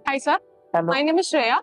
Hi, sir. Hello. My name is Shreya.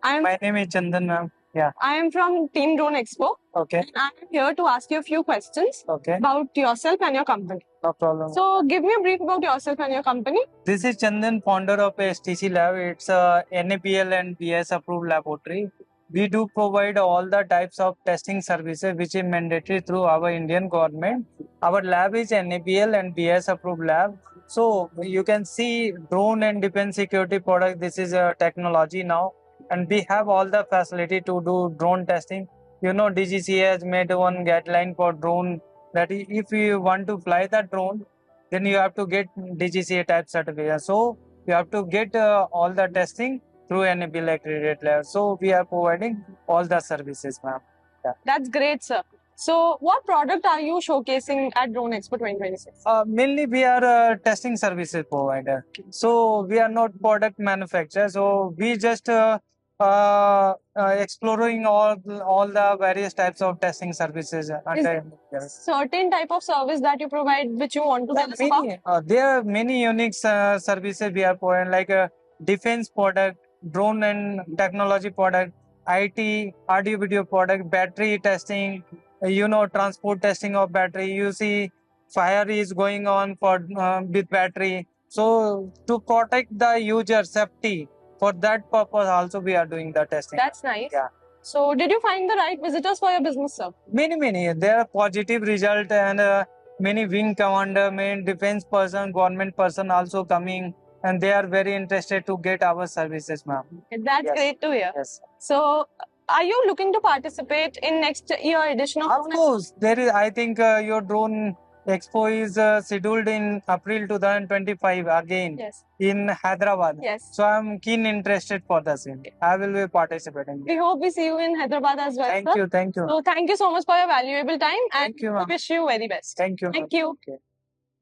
My name is Chandan, ma'am. Yeah. I am from Team Drone Expo. Okay. And I am here to ask you a few questions Okay. about yourself and your company. No problem. So, give me a brief about yourself and your company. This is Chandan, founder of STC Lab. It's a NABL and BS approved laboratory. We do provide all the types of testing services which is mandatory through our Indian government. Our lab is NABL and BS approved lab. So you can see drone and defense security product. This is a technology now, and we have all the facility to do drone testing. You know, DGCA has made one guideline for drone that if you want to fly the drone, then you have to get DGCA type certificate. So you have to get all the testing through NABL accredited lab. So we are providing all the services, ma'am. Yeah. That's great, sir. So, what product are you showcasing at Drone Expo 2026? Mainly we are a testing services provider. So we are not product manufacturer. So we just exploring all the various types of testing services. Is there certain type of service that you provide which you want to tell us about? There are many unique services we are providing, like a defense product, drone and technology product, IT, audio video product, battery testing, transport testing of battery. You see, fire is going on for with battery. So to protect the user safety, for that purpose also we are doing the testing. That's nice. Yeah. So, did you find the right visitors for your business, sir? Many. There are positive result, and many wing commander, main defense person, government person also coming, and they are very interested to get our services, ma'am. That's great to hear. Yes. So, are you looking to participate in next year edition of Of Drone Expo? course, there is. I think your drone expo is scheduled in April 2025 again. Yes. In Hyderabad. Yes. So I'm keen interested for the same. I will be participating. We hope we see you in Hyderabad as well. Thank sir. you. So thank you so much for your valuable time, and Thank you, ma'am. wish you very best. Thank you. Thank you. Okay.